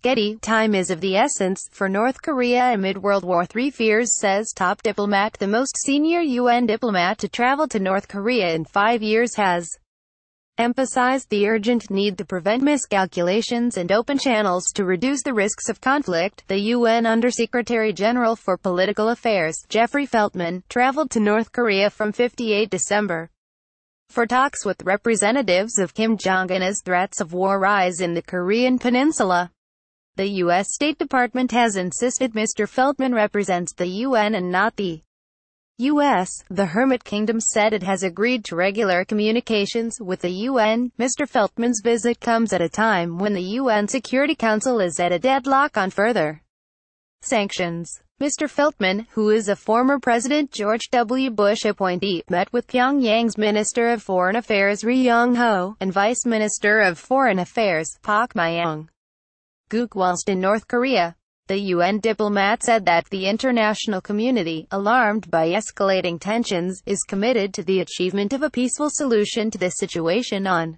Getty, time is of the essence for North Korea amid World War III fears, says top diplomat. The most senior UN diplomat to travel to North Korea in 5 years has emphasized the urgent need to prevent miscalculations and open channels to reduce the risks of conflict. The UN Under-Secretary-General for Political Affairs, Jeffrey Feltman, traveled to North Korea from 58 December for talks with representatives of Kim Jong-un as threats of war rise in the Korean peninsula. The U.S. State Department has insisted Mr. Feltman represents the UN and not the U.S. The Hermit Kingdom said it has agreed to regular communications with the UN. Mr. Feltman's visit comes at a time when the UN Security Council is at a deadlock on further sanctions. Mr. Feltman, who is a former President George W. Bush appointee, met with Pyongyang's Minister of Foreign Affairs Ri Yong-ho and Vice Minister of Foreign Affairs Pak Myong-guk whilst in North Korea. The UN diplomat said that the international community, alarmed by escalating tensions, is committed to the achievement of a peaceful solution to this situation on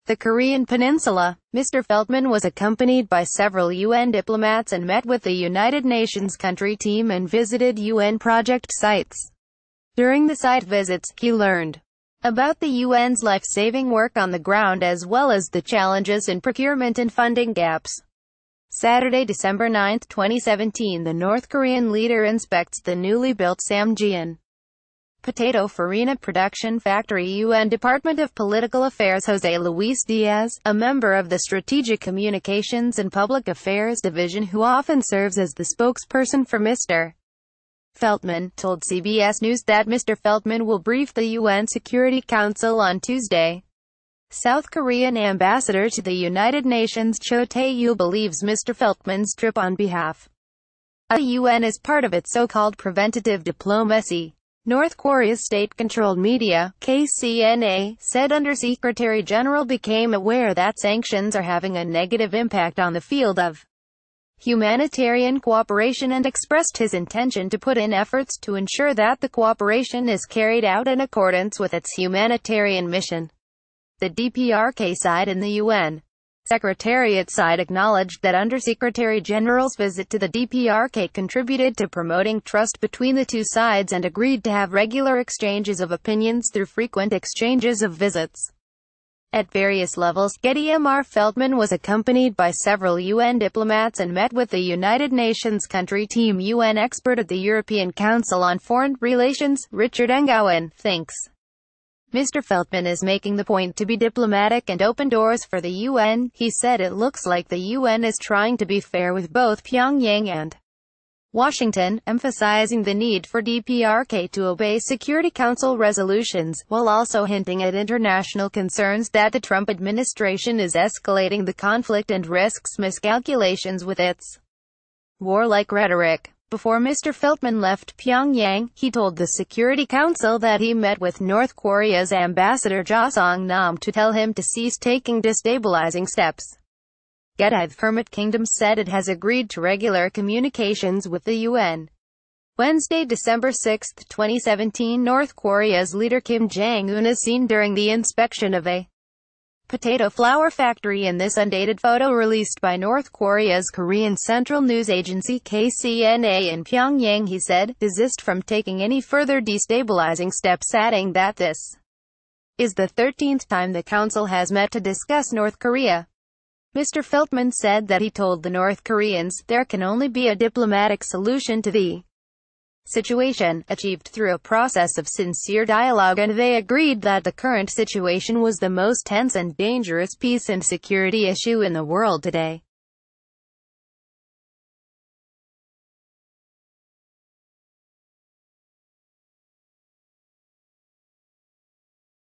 the Korean peninsula. Mr. Feltman was accompanied by several UN diplomats and met with the United Nations country team and visited UN project sites. During the site visits, he learned about the UN's life-saving work on the ground as well as the challenges in procurement and funding gaps. Saturday, December 9, 2017, the North Korean leader inspects the newly built Samjian potato farina production factory. UN Department of Political Affairs Jose Luis Diaz, a member of the Strategic Communications and Public Affairs Division who often serves as the spokesperson for Mr. Feltman, told CBS News that Mr. Feltman will brief the UN Security Council on Tuesday. South Korean ambassador to the United Nations Cho Tae-yu believes Mr. Feltman's trip on behalf of the UN is part of its so-called preventative diplomacy. North Korea's state-controlled media, KCNA, said Under-Secretary General became aware that sanctions are having a negative impact on the field of humanitarian cooperation and expressed his intention to put in efforts to ensure that the cooperation is carried out in accordance with its humanitarian mission. The DPRK side and the UN Secretariat side acknowledged that Under-Secretary General's visit to the DPRK contributed to promoting trust between the two sides and agreed to have regular exchanges of opinions through frequent exchanges of visits at various levels. Getty. Mr. Feltman was accompanied by several UN diplomats and met with the United Nations country team. UN expert at the European Council on Foreign Relations, Richard Engowan, thinks Mr. Feltman is making the point to be diplomatic and open doors for the UN. He said it looks like the UN is trying to be fair with both Pyongyang and Washington, emphasizing the need for DPRK to obey Security Council resolutions, while also hinting at international concerns that the Trump administration is escalating the conflict and risks miscalculations with its warlike rhetoric. Before Mr. Feltman left Pyongyang, he told the Security Council that he met with North Korea's ambassador Ja Song-nam to tell him to cease taking destabilizing steps. GETTY. The Hermit Kingdom said it has agreed to regular communications with the UN. Wednesday, December 6, 2017, North Korea's leader Kim Jong-un is seen during the inspection of a potato flour factory in this undated photo released by North Korea's Korean Central News Agency KCNA in Pyongyang. He said, desist from taking any further destabilizing steps, adding that this is the 13th time the council has met to discuss North Korea. Mr. Feltman said that he told the North Koreans, there can only be a diplomatic solution to the situation, achieved through a process of sincere dialogue, and they agreed that the current situation was the most tense and dangerous peace and security issue in the world today.